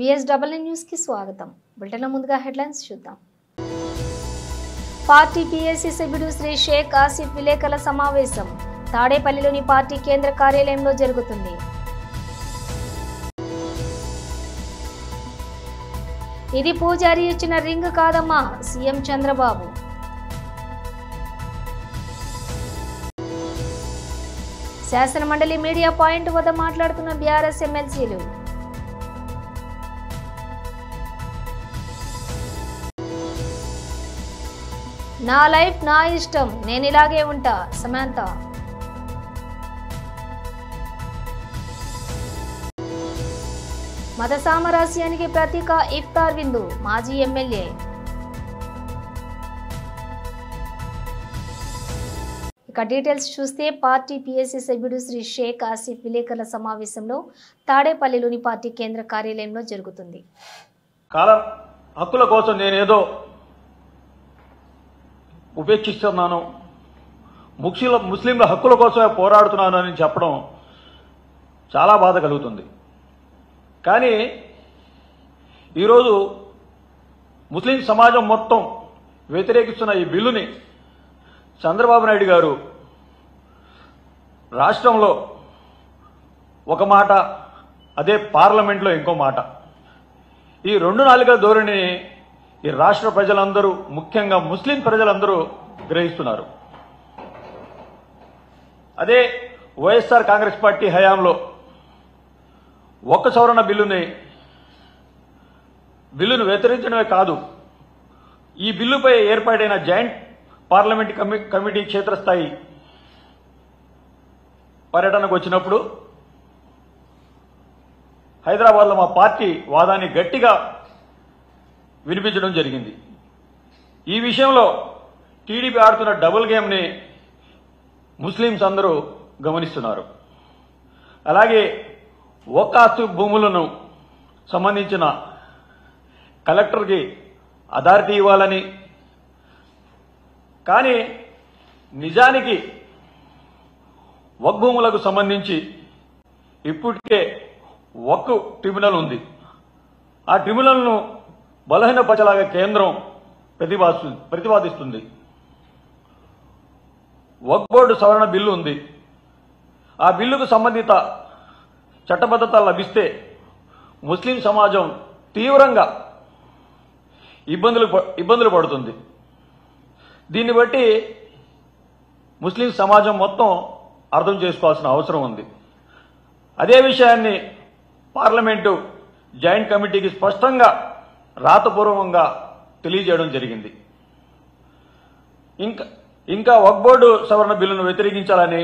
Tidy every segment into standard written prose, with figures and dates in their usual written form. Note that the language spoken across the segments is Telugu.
VSW న్యూస్ కి స్వాగతం. బులెటిన్లో ముందుగా హెడ్లైన్స్ చూద్దాం. పార్టీ PAC సభ్యుడు శ్రీ షేక్ ఆసిఫ్ విలేకరుల సమావేశం తాడేపల్లిలోని పార్టీ కేంద్ర కార్యాలయంలో జరుగుతుంది. ఇది పూజారి ఇచ్చిన రింగ్ కాదమ్మా సీఎం చంద్రబాబు. శాసనమండలి మీడియా పాయింట్ వద్ద మాట్లాడుతున్న బీఆర్ఎస్ ఎమ్మెల్సీలు. నా లైఫ్ నా ఇష్టం, నేను ఇలాగే ఉంటా సమంత. మత సామరస్యానికి ప్రతీక ఇఫ్తార్ విందు మాజీ ఎమ్మెల్యే. ఇక డీటెయిల్స్ చూస్తే పార్టీ PAC సభ్యుడు శ్రీ షేక్ ఆసిఫ్ విలేకరుల సమావేశంలో తాడేపల్లిలోని పార్టీ కేంద్ర కార్యాలయంలో జరుగుతుంది. కాలం హక్కుల కోసం నేనేదో ఉపేక్షిస్తున్నాను, ముస్లింల హక్కుల కోసమే పోరాడుతున్నాను అని చెప్పడం చాలా బాధ కలుగుతుంది. కానీ ఈరోజు ముస్లిం సమాజం మొత్తం వ్యతిరేకిస్తున్న ఈ బిల్లుని చంద్రబాబు నాయుడు గారు రాష్ట్రంలో ఒక మాట, అదే పార్లమెంట్లో ఇంకో మాట, ఈ రెండు నాలుగల ధోరణిని ఈ రాష్ట్ర ప్రజలందరూ, ముఖ్యంగా ముస్లిం ప్రజలందరూ గ్రహిస్తున్నారు. అదే వైఎస్ఆర్ కాంగ్రెస్ పార్టీ హయాంలో ఒక్క సవరణ బిల్లును వ్యతిరేకించడమే కాదు, ఈ బిల్లుపై ఏర్పాటైన జాయింట్ పార్లమెంట్ కమిటీ క్షేత్రస్థాయి పర్యటనకు వచ్చినప్పుడు హైదరాబాద్లో మా పార్టీ వాదాన్ని గట్టిగా వినిపించడం జరిగింది. ఈ విషయంలో టీడీపీ ఆడుతున్న డబుల్ గేమ్ని ముస్లింస్ అందరూ గమనిస్తున్నారు. అలాగే వకాఫ్ భూములను సంబంధించిన కలెక్టర్కి అథారిటీ ఇవ్వాలని, కానీ నిజానికి వక్ భూములకు సంబంధించి ఇప్పటికే వక్ ట్రిబ్యునల్ ఉంది. ఆ ట్రిబ్యునల్ను బలహీనపరచలాగా కేంద్రం ప్రతిపాదిస్తుంది. వక్ బోర్డు సవరణ బిల్లు ఉంది. ఆ బిల్లుకు సంబంధిత చట్టబద్ధత లభిస్తే ముస్లిం సమాజం తీవ్రంగా ఇబ్బందులు పడుతుంది. దీన్ని బట్టి ముస్లిం సమాజం మొత్తం అర్థం చేసుకోవాల్సిన అవసరం ఉంది. అదే విషయాన్ని పార్లమెంటు జాయింట్ కమిటీకి స్పష్టంగా రాతపూర్వకంగా తెలియజేయడం జరిగింది. ఇంకా వక్ఫ్ బోర్డు సవరణ బిల్లును వ్యతిరేకించాలని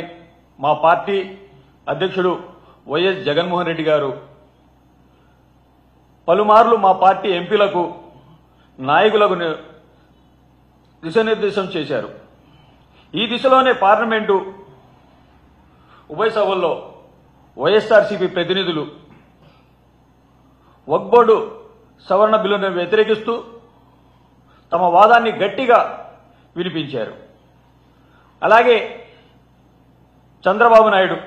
మా పార్టీ అధ్యక్షుడు వైఎస్ జగన్మోహన్ రెడ్డి గారు పలుమార్లు మా పార్టీ ఎంపీలకు, నాయకులకు దిశానిర్దేశం చేశారు. ఈ దిశలోనే పార్లమెంటు ఉభయ సభల్లో వైఎస్ఆర్సీపీ ప్రతినిధులు వక్ఫ్ బోర్డు సవరణ బిల్లును వ్యతిరేకిస్తూ తమ వాదాన్ని గట్టిగా వినిపించారు. అలాగే చంద్రబాబు నాయుడు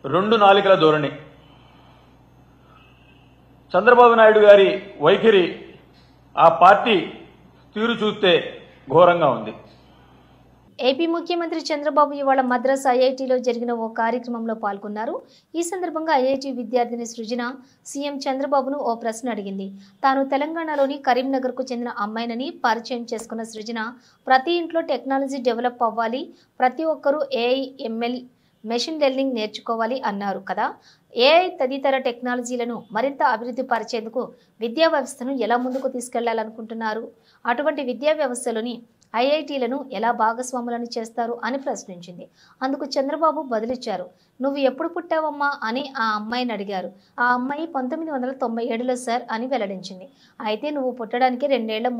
రెండు నాలుకల ధోరణి, చంద్రబాబు నాయుడు గారి వైఖరి, ఆ పార్టీ తీరు చూస్తే ఘోరంగా ఉంది. ఏపీ ముఖ్యమంత్రి చంద్రబాబు ఇవాళ మద్రాస్ IITలో జరిగిన ఓ కార్యక్రమంలో పాల్గొన్నారు. ఈ సందర్భంగా IIT విద్యార్థిని సృజన సీఎం చంద్రబాబును ఓ ప్రశ్న అడిగింది. తాను తెలంగాణలోని కరీంనగర్కు చెందిన అమ్మాయినని పరిచయం చేసుకున్న సృజన, ప్రతి ఇంట్లో టెక్నాలజీ డెవలప్ అవ్వాలి, ప్రతి ఒక్కరూ AI, ML, మెషిన్ లెర్నింగ్ నేర్చుకోవాలి అన్నారు కదా. AI తదితర టెక్నాలజీలను మరింత అభివృద్ధి పరిచేందుకు విద్యా వ్యవస్థను ఎలా ముందుకు తీసుకెళ్లాలనుకుంటున్నారు? అటువంటి విద్యా వ్యవస్థలోని IITలను ఎలా భాగస్వాములను చేస్తారు అని ప్రశ్నించింది. అందుకు చంద్రబాబు బదులిచ్చారు. నువ్వు ఎప్పుడు పుట్టావమ్మా అని ఆ అమ్మాయిని అడిగారు. ఆ అమ్మాయి 1997లో సార్ అని వెల్లడించింది. అయితే నువ్వు పుట్టడానికి 2 ఏళ్ల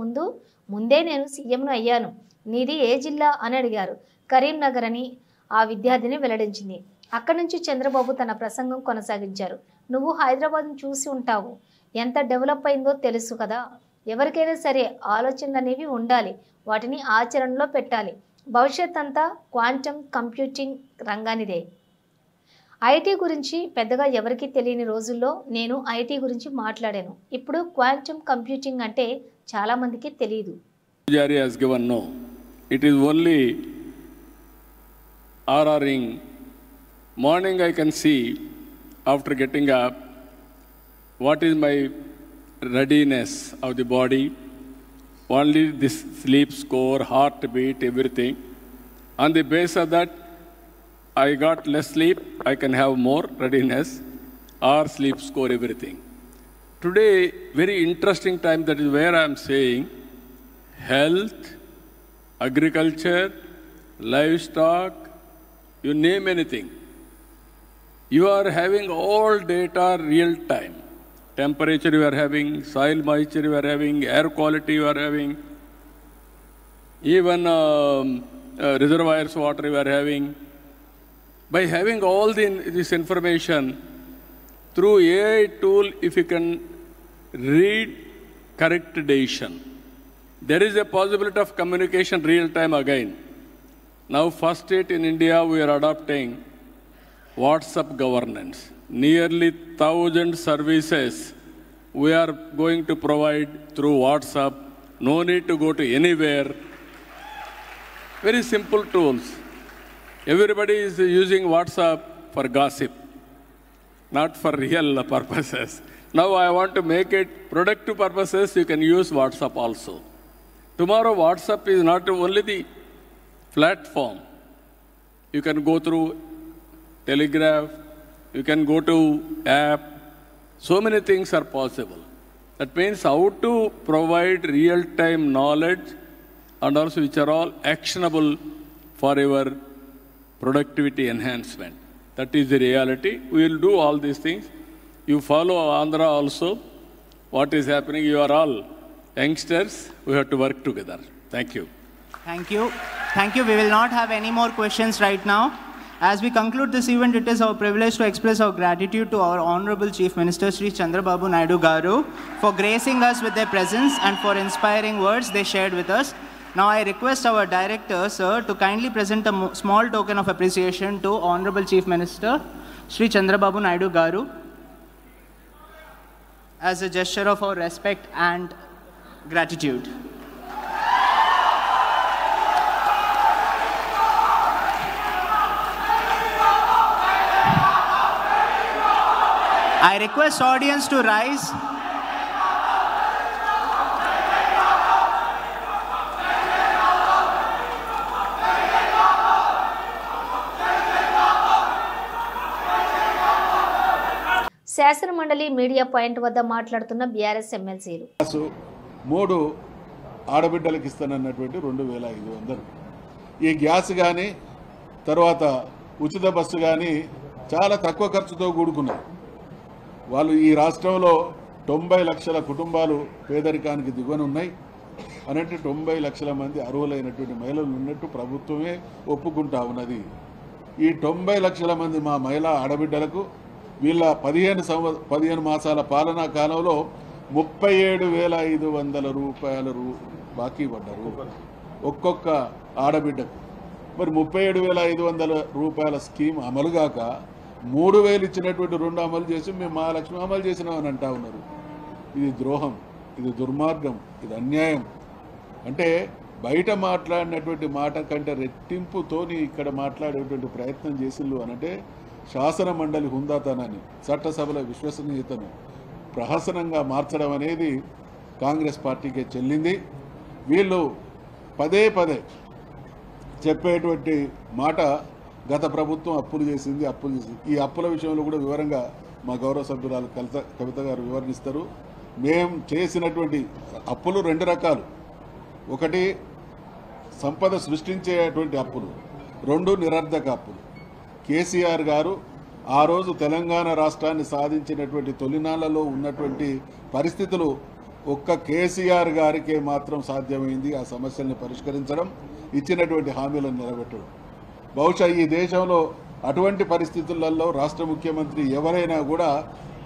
ముందే నేను సీఎంను అయ్యాను. నీది ఏ జిల్లా అని అడిగారు. కరీంనగర్ అని ఆ విద్యార్థిని వెల్లడించింది. అక్కడి నుంచి చంద్రబాబు తన ప్రసంగం కొనసాగించారు. నువ్వు హైదరాబాద్ను చూసి ఉంటావు, ఎంత డెవలప్ అయిందో తెలుసు కదా. ఎవరికైనా సరే ఆలోచనలు అనేవి ఉండాలి, వాటిని ఆచరణలో పెట్టాలి. భవిష్యత్ అంతా క్వాంటమ్ కంప్యూటింగ్ రంగానిదే. ఐటీ గురించి పెద్దగా ఎవరికీ తెలియని రోజుల్లో నేను ఐటీ గురించి మాట్లాడాను. ఇప్పుడు క్వాంటమ్ కంప్యూటింగ్ అంటే చాలా మందికి తెలియదు. Pujari has given no. It is only RRing. Morning I can see after getting up what is my readiness of the body. Only this sleep score, heartbeat, everything. On the base of that, I got less sleep, I can have more readiness or sleep score, everything. Today, very interesting time, that is where I am saying health, agriculture, livestock, you name anything. You are having all data real time. Temperature you are having, soil moisture you are having, air quality you are having, even reservoirs water you are having. By having all this information, through AI tool, if you can read correct decision, there is a possibility of communication real time again. Now, first state in India, we are adopting WhatsApp governance. Nearly 1,000 services we are going to provide through WhatsApp. No need to go to anywhere. Very simple tools. Everybody is using WhatsApp for gossip, not for real purposes. Now I want to make it productive purposes. You can use WhatsApp also. Tomorrow WhatsApp is not only the platform. You can go through Telegraph, you can go to app. So many things are possible. That means how to provide real-time knowledge and also which are all actionable for your productivity enhancement. That is the reality. We will do all these things. You follow Andhra also. What is happening? You are all youngsters. We have to work together. Thank you. Thank you. Thank you. We will not have any more questions right now. As we conclude this event, it is our privilege to express our gratitude to our Honorable Chief Minister Sri Chandrababu Naidu Garu for gracing us with their presence and for inspiring words they shared with us. Now I request our Director, sir, to kindly present a small token of appreciation to Honorable Chief Minister Sri Chandrababu Naidu Garu as a gesture of our respect and gratitude. I request audience to rise. శాసన మండలి మీడియా పాయింట్ వద్ద మాట్లాడుతున్న బీఆర్ఎస్ ఎమ్మెల్సీలు. 3 ఆడబిడ్డలకు ఇస్తానన్నటువంటి 2,500. ఈ గ్యాస్ కానీ తర్వాత ఉచిత బస్సు కానీ చాలా తక్కువ ఖర్చుతో కూడుకున్నాయి. వాళ్ళు ఈ రాష్ట్రంలో 90 లక్షల కుటుంబాలు పేదరికానికి దిగువన ఉన్నాయి అనంటే 90 లక్షల మంది అర్హులైనటువంటి మహిళలు ఉన్నట్టు ప్రభుత్వమే ఒప్పుకుంటా ఉన్నది. ఈ 90 లక్షల మంది మా మహిళా ఆడబిడ్డలకు వీళ్ళ 15 మాసాల పాలనా కాలంలో 37,500 రూపాయలు బాకీ పడ్డారు ఒక్కొక్క ఆడబిడ్డకు. మరి 37,500 రూపాయల స్కీమ్ అమలుగాక 3,000 ఇచ్చినటువంటి 2 అమలు చేసి మేము మహాలక్ష్మి అమలు చేసినామని అంటా ఉన్నారు. ఇది ద్రోహం, ఇది దుర్మార్గం, ఇది అన్యాయం. అంటే బయట మాట్లాడినటువంటి మాట కంటే రెట్టింపుతోని ఇక్కడ మాట్లాడేటువంటి ప్రయత్నం చేసిళ్ళు అనంటే శాసన మండలి హుందాతనాన్ని, చట్టసభల విశ్వసనీయతను ప్రహసనంగా మార్చడం అనేది కాంగ్రెస్ పార్టీకే చెల్లింది. వీళ్ళు పదే చెప్పేటువంటి మాట గత ప్రభుత్వం అప్పులు చేసింది. ఈ అప్పుల విషయంలో కూడా వివరంగా మా గౌరవ సభ్యురాలు కవిత గారు వివరణిస్తారు. మేము చేసినటువంటి అప్పులు 2 రకాలు. ఒకటి సంపద సృష్టించేటువంటి అప్పులు, 2 నిరర్ధక అప్పులు. కేసీఆర్ గారు ఆ రోజు తెలంగాణ రాష్ట్రాన్ని సాధించినటువంటి తొలినాళ్లలో ఉన్నటువంటి పరిస్థితులు ఒక్క కేసీఆర్ గారికే మాత్రం సాధ్యమైంది. ఆ సమస్యల్ని పరిష్కరించడం, ఇచ్చినటువంటి హామీలను నిలబెట్టడం. బహుశా ఈ దేశంలో అటువంటి పరిస్థితులలో రాష్ట్ర ముఖ్యమంత్రి ఎవరైనా కూడా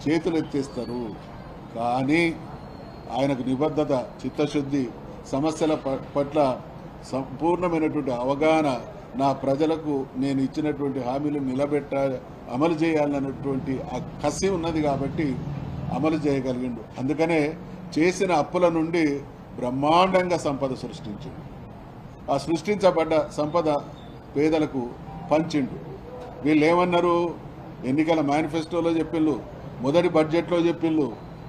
చేతులు ఎత్తేస్తారు. కానీ ఆయనకు నిబద్ధత, చిత్తశుద్ధి, సమస్యల పట్ల సంపూర్ణమైనటువంటి అవగాహన నా ప్రజలకు నేను ఇచ్చినటువంటి హామీలు అమలు చేయాలన్నటువంటి ఆ కసి ఉన్నది కాబట్టి అమలు చేయగలిగిండు. అందుకనే చేసిన అప్పుల నుండి బ్రహ్మాండంగా సంపద సృష్టించిండు. ఆ సృష్టించబడ్డ సంపద పేదలకు పంచిండు. వీళ్ళు ఏమన్నారు, ఎన్నికల మేనిఫెస్టోలో చెప్పిళ్ళు, మొదటి బడ్జెట్లో చెప్పిళ్ళు.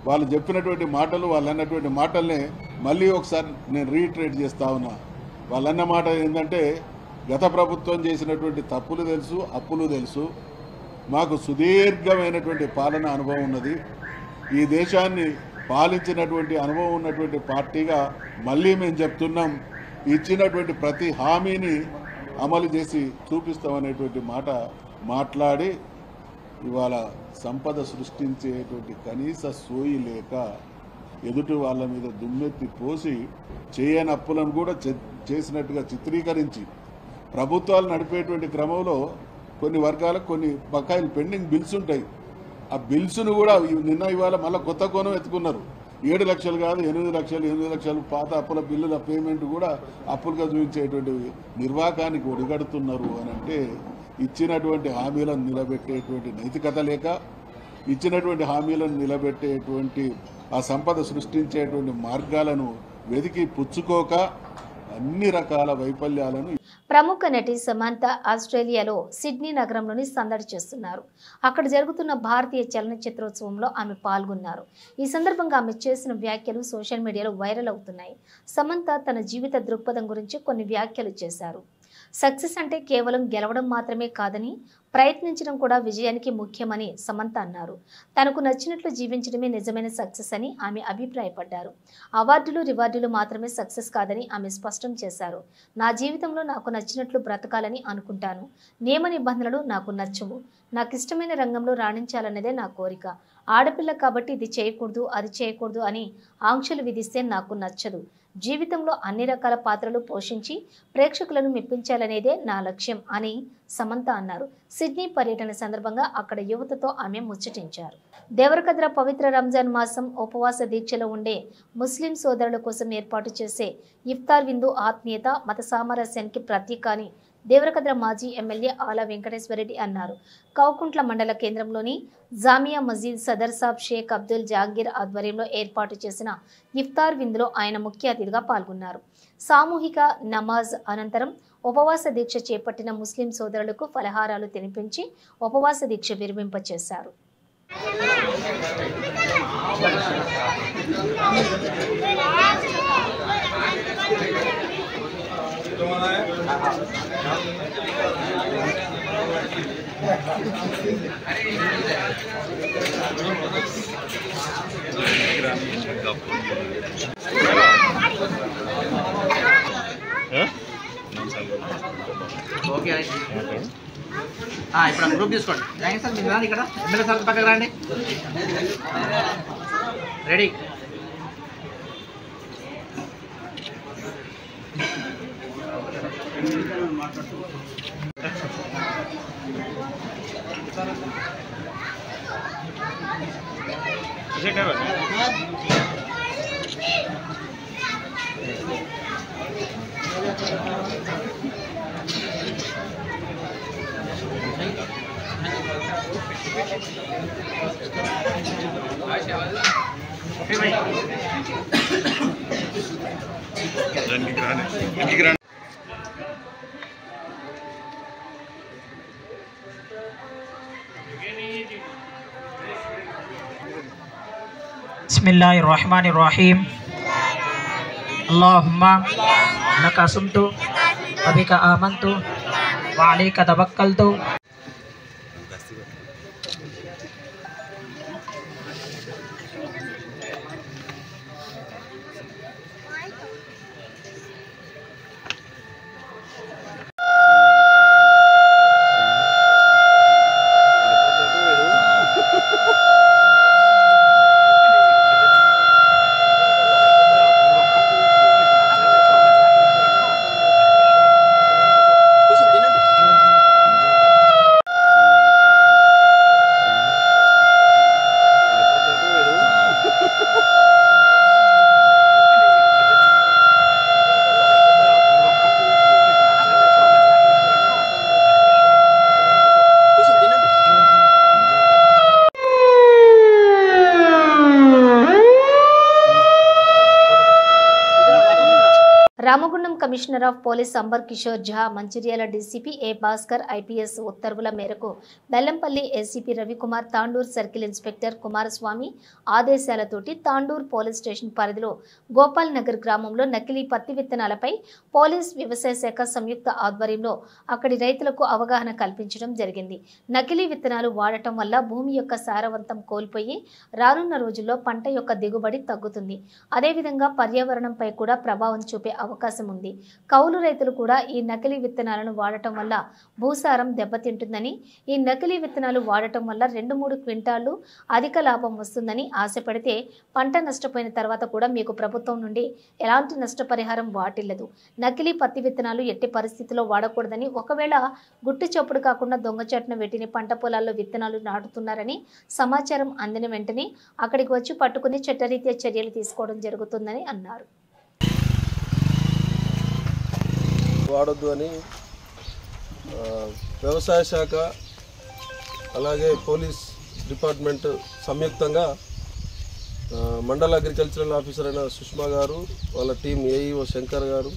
వాళ్ళు చెప్పినటువంటి మాటలు, వాళ్ళు అన్నటువంటి మాటల్నే మళ్ళీ ఒకసారి నేను రీట్రేట్ చేస్తా ఉన్నా. వాళ్ళన్న మాట ఏంటంటే, గత ప్రభుత్వం చేసినటువంటి తప్పులు తెలుసు, అప్పులు తెలుసు, మాకు సుదీర్ఘమైనటువంటి పాలన అనుభవం ఉన్నది, ఈ దేశాన్ని పాలించినటువంటి అనుభవం ఉన్నటువంటి పార్టీగా మళ్ళీ మేము చెప్తున్నాం, ఇచ్చినటువంటి ప్రతి హామీని అమలు చేసి చూపిస్తామనేటువంటి మాట మాట్లాడి ఇవాళ సంపద సృష్టించేటువంటి కనీస సోయి లేక ఎదుటి వాళ్ళ మీద దుమ్మెత్తి పోసి చేయని అప్పులను కూడా చేసినట్టుగా చిత్రీకరించి ప్రభుత్వాలు నడిపేటువంటి క్రమంలో కొన్ని వర్గాలకు కొన్ని బకాయిలు పెండింగ్ బిల్స్ ఉంటాయి. ఆ బిల్స్ను కూడా నిన్న ఇవాళ మళ్ళీ కొత్త కోణం ఎత్తుకున్నారు. 7 లక్షలు కాదు 8 లక్షలు, 8 లక్షలు పాత అప్పుల బిల్లుల పేమెంట్ కూడా అప్పులుగా చూపించేటువంటి నిర్వాకానికి ఒడిగడుతున్నారు అని అంటే, ఇచ్చినటువంటి హామీలను నిలబెట్టేటువంటి నైతికత లేక, ఇచ్చినటువంటి హామీలను నిలబెట్టేటువంటి ఆ సంపద సృష్టించేటువంటి మార్గాలను వెతికి పుచ్చుకోక అన్ని రకాల వైఫల్యాలను. ప్రముఖ నటి సమంత ఆస్ట్రేలియాలో సిడ్నీ నగరంలోని సందడి చేస్తున్నారు. అక్కడ జరుగుతున్న భారతీయ చలనచిత్రోత్సవంలో ఆమె పాల్గొన్నారు. ఈ సందర్భంగా ఆమె చేసిన వ్యాఖ్యలు సోషల్ మీడియాలో వైరల్ అవుతున్నాయి. సమంత తన జీవిత దృక్పథం గురించి కొన్ని వ్యాఖ్యలు చేశారు. సక్సెస్ అంటే కేవలం గెలవడం మాత్రమే కాదని, ప్రయత్నించడం కూడా విజయానికి ముఖ్యమని సమంత అన్నారు. తనకు నచ్చినట్లు జీవించడమే నిజమైన సక్సెస్ అని ఆమె అభిప్రాయపడ్డారు. అవార్డులు రివార్డులు మాత్రమే సక్సెస్ కాదని ఆమె స్పష్టం చేశారు. నా జీవితంలో నాకు నచ్చినట్లు బ్రతకాలని అనుకుంటాను. నియమ నిబంధనలు నాకు నచ్చవు. నాకు ఇష్టమైన రంగంలో రాణించాలన్నదే నా కోరిక. ఆడపిల్ల కాబట్టి ఇది చేయకూడదు, అది చేయకూడదు అని ఆంక్షలు విధిస్తే నాకు నచ్చదు. జీవితంలో అన్ని రకాల పాత్రలు పోషించి ప్రేక్షకులను మెప్పించాలనేదే నా లక్ష్యం అని సమంత అన్నారు. సిడ్నీ పర్యటన సందర్భంగా అక్కడ యువతతో ఆమె ముచ్చటించారు. దేవరకద్ర పవిత్ర రంజాన్ మాసం ఉపవాస దీక్షలో ఉండే ముస్లిం సోదరుల కోసం ఏర్పాటు చేసే ఇఫ్తార్ విందు ఆత్మీయత, మత సామరస్యానికి ప్రతీక అని దేవరకద్ర మాజీ ఎమ్మెల్యే ఆల వెంకటేశ్వరరెడ్డి అన్నారు. కౌకుంట్ల మండల కేంద్రంలోని జామియా మస్జిద్ సదర్ సాబ్ షేక్ అబ్దుల్ జాంగీర్ ఆధ్వర్యంలో ఏర్పాటు చేసిన ఇఫ్తార్ విందులో ఆయన ముఖ్య అతిథిగా పాల్గొన్నారు. సామూహిక నమాజ్ అనంతరం ఉపవాస దీక్ష చేపట్టిన ముస్లిం సోదరులకు ఫలహారాలు తినిపించి ఉపవాస దీక్ష విరమింపచేశారు. ఓకే ఇప్పుడు గ్రూప్ తీసుకోండి. Thanks sir. మీరు ఇక్కడ ఎమ్మెల్యే సార్ పక్కకు రండి. రెడీ. बिस्मिल्लाहिर्रहमानिर्रहीम अल्लाहुम्मा लका सुम्तु व बिका आमन्तु व अलैका तवक्कलतु commissioner of police Amber Kishore Jha, Mancherial DCP A Bhaskar IPS ఉత్తర్వుల మేరకు Bellampalli ACP Ravikumar, Tandur circle inspector Kumaraswamy ఆదేశాలతోటి తాండూర్ పోలీస్ స్టేషన్ పరిధిలో గోపాల్ నగర్ గ్రామంలో నకిలీ పత్తి విత్తనాలపై పోలీస్ వ్యవసాయ శాఖ సంయుక్త ఆధ్వర్యంలో అక్కడి రైతులకు అవగాహన కల్పించడం జరిగింది. నకిలీ విత్తనాలు వాడటం వల్ల భూమి యొక్క సారవంతం కోల్పోయి రానున్న రోజుల్లో పంట యొక్క దిగుబడి తగ్గుతుంది. అదేవిధంగా పర్యావరణంపై కూడా ప్రభావం చూపే అవకాశం ఉంది. కౌలు రైతులు కూడా ఈ నకిలీ విత్తనాలను వాడటం వల్ల భూసారం దెబ్బతింటుందని, ఈ నకిలీ విత్తనాలు వాడటం వల్ల 2-3 క్వింటాళ్లు అధిక లాభం వస్తుందని ఆశపడితే పంట నష్టపోయిన తర్వాత కూడా మీకు ప్రభుత్వం నుండి ఎలాంటి నష్టపరిహారం వాటిల్లదు. నకిలీ పత్తి విత్తనాలు ఎట్టి పరిస్థితిలో వాడకూడదని, ఒకవేళ గుట్టు చప్పుడు కాకుండా దొంగచాటున వీటిని పంట పొలాల్లో విత్తనాలు నాటుతున్నారని సమాచారం అందిన వెంటనే అక్కడికి వచ్చి పట్టుకుని చట్టరీత్యా చర్యలు తీసుకోవడం జరుగుతుందని అన్నారు. వాడొద్దు అని వ్యవసాయ శాఖ అలాగే పోలీస్ డిపార్ట్మెంట్ సంయుక్తంగా మండల అగ్రికల్చరల్ ఆఫీసర్ అయిన సుష్మా గారు, వాళ్ళ టీం ఏఈఓ శంకర్ గారు,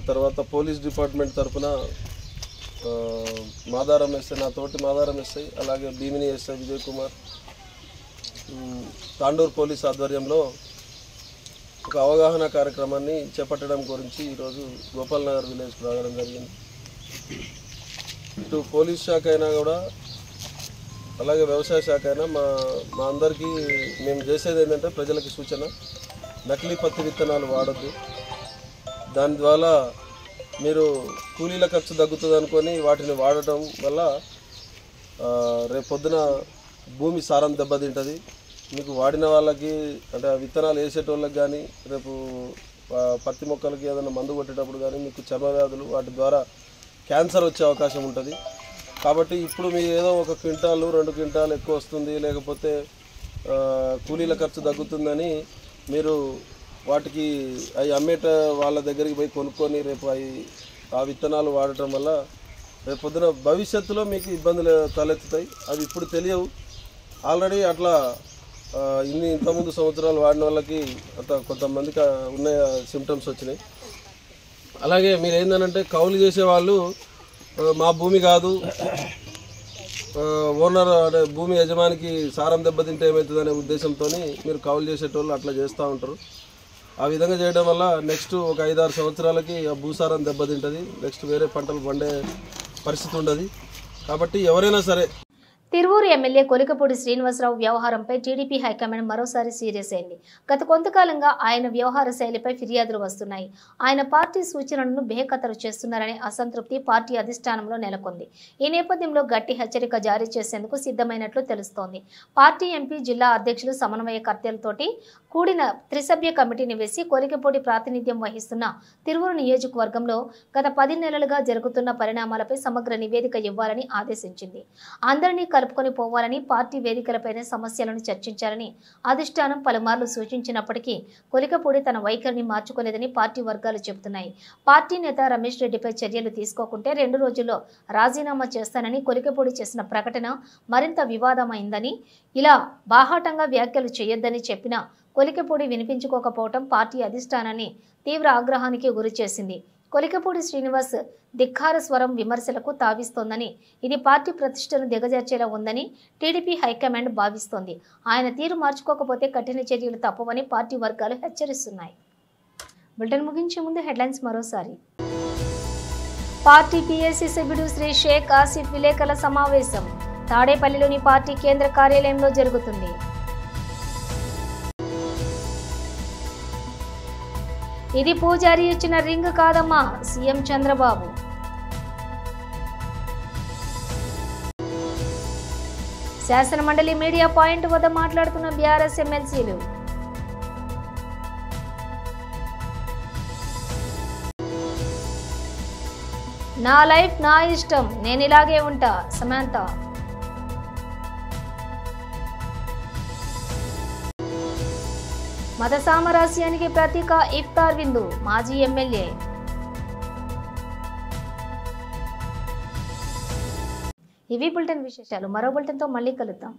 తర్వాత పోలీస్ డిపార్ట్మెంట్ తరఫున మాదారం ఎస్ఐ, నా తోటి మాదారం ఎస్ఐ, అలాగే భీమిని ఎస్ఐ విజయ్ కుమార్, తాండూర్ పోలీస్ ఆధ్వర్యంలో ఒక అవగాహన కార్యక్రమాన్ని చేపట్టడం గురించి ఈరోజు గోపాల్ నగర్ విలేజ్కి రావడం జరిగింది. ఇటు పోలీస్ శాఖ అయినా కూడా అలాగే వ్యవసాయ శాఖ అయినా మా అందరికీ మేము చేసేది ఏంటంటే ప్రజలకి సూచన, నకిలీ పత్తి విత్తనాలు వాడద్దు. దాని ద్వారా మీరు కూలీల ఖర్చు తగ్గుతుంది అనుకొని వాటిని వాడటం వల్ల రేపు పొద్దున భూమి సారం దెబ్బతింటుంది. మీకు వాడిన వాళ్ళకి అంటే ఆ విత్తనాలు వేసేటోళ్ళకి కానీ రేపు పత్తి మొక్కలకి ఏదైనా మందు కొట్టేటప్పుడు కానీ మీకు చర్మ వ్యాధులు, వాటి ద్వారా క్యాన్సర్ వచ్చే అవకాశం ఉంటుంది. కాబట్టి ఇప్పుడు మీరు ఏదో 1 క్వింటాలు 2 క్వింటాలు ఎక్కువ వస్తుంది, లేకపోతే కూలీల ఖర్చు తగ్గుతుందని మీరు వాటికి అవి అమ్మేట వాళ్ళ దగ్గరికి పోయి కొనుక్కొని రేపు ఆ విత్తనాలు వాడటం వల్ల రేపు పొద్దున భవిష్యత్తులో మీకు ఇబ్బందులు తలెత్తుతాయి. అవి ఇప్పుడు తెలియవు. ఆల్రెడీ అట్లా ఇంతకుముందు సంవత్సరాలు వాడిన వాళ్ళకి కొంతమందికి ఉన్న సిమ్టమ్స్ వచ్చినాయి. అలాగే మీరు ఏంటంటే కౌలు చేసేవాళ్ళు మా భూమి కాదు, ఓనర్ అంటే భూమి యజమానికి సారం దెబ్బతింటే ఏమవుతుందనే ఉద్దేశంతో మీరు కౌలు చేసేటోళ్ళు అట్లా చేస్తూ ఉంటారు. ఆ విధంగా చేయడం వల్ల నెక్స్ట్ ఒక 5-6 సంవత్సరాలకి ఆ భూసారం దెబ్బతింటుంది. నెక్స్ట్ వేరే పంటలు పండే పరిస్థితి ఉండదు. కాబట్టి ఎవరైనా సరే తిరువూరు ఎమ్మెల్యే కొలికపూడి శ్రీనివాసరావు వ్యవహారంపై టీడీపీ హైకమాండ్ మరోసారి సీరియస్ అయింది. గత కొంతకాలంగా ఆయన వ్యవహార శైలిపై ఫిర్యాదులు వస్తున్నాయి. ఆయన పార్టీ సూచనలను బేఖతరు చేస్తున్నారనే అసంతృప్తి పార్టీ అధిష్టానంలో నెలకొంది. ఈ నేపథ్యంలో గట్టి హెచ్చరిక జారీ చేసేందుకు సిద్ధమైనట్లు తెలుస్తోంది. పార్టీ ఎంపీ, జిల్లా అధ్యక్షులు, సమన్వయకర్తలతోటి కూడిన త్రిసభ్య కమిటీని వేసి కొలికపూడి ప్రాతినిధ్యం వహిస్తున్న తిరువూరు నియోజకవర్గంలో గత 10 నెలలుగా జరుగుతున్న పరిణామాలపై సమగ్ర నివేదిక ఇవ్వాలని ఆదేశించింది. అందరినీ కలుపుకొని పోవాలని, పార్టీ వేదికలపైనే సమస్యలను చర్చించాలని అధిష్టానం పలుమార్లు సూచించినప్పటికీ కొలికపూడి తన వైఖరిని మార్చుకోలేదని పార్టీ వర్గాలు చెబుతున్నాయి. పార్టీ నేత రమేష్ రెడ్డిపై చర్యలు తీసుకోకుంటే 2 రోజుల్లో రాజీనామా చేస్తానని కొలికపూడి చేసిన ప్రకటన మరింత వివాదమైందని, ఇలా బాహాటంగా వ్యాఖ్యలు చేయొద్దని చెప్పినా కొలికపూడి వినిపించుకోకపోవడం పార్టీ అధిష్టానాన్ని తీవ్ర ఆగ్రహానికి గురిచేసింది. కొలికపూడి శ్రీనివాస్ ధిక్కార స్వరం విమర్శలకు తావిస్తోందని, ఇది పార్టీ ప్రతిష్టను దిగజార్చేలా ఉందని టీడీపీ హైకమాండ్ భావిస్తోంది. ఆయన తీరు మార్చుకోకపోతే కఠిన చర్యలు తప్పవని పార్టీ వర్గాలు హెచ్చరిస్తున్నాయి. బులెటిన్ ముగించే ముందు హెడ్లైన్స్ మరోసారి. పార్టీ పీఏసీ సభ్యుడు శ్రీ షేక్ ఆసిఫ్ విలేకరుల సమావేశం తాడేపల్లిలోని పార్టీ కేంద్ర కార్యాలయంలో జరుగుతుంది. ఇది పూజారి ఇచ్చిన రింగ్ కాదమ్మా, సీఎం చంద్రబాబు. శాసనమండలి మీడియా పాయింట్ వద్ద మాట్లాడుతున్న బీఆర్ఎస్ ఎమ్మెల్సీలు. నా లైఫ్ నా ఇష్టం, నేను ఇలాగే ఉంటా, సమంత. మత సామరస్యానికి ప్రతీక ఇఫ్తార్ విందు, మాజీ ఎమ్మెల్యే. ఇవి బులెటిన్ విశేషాలు. మరో బులెటిన్తో మళ్ళీ కలుద్దాం.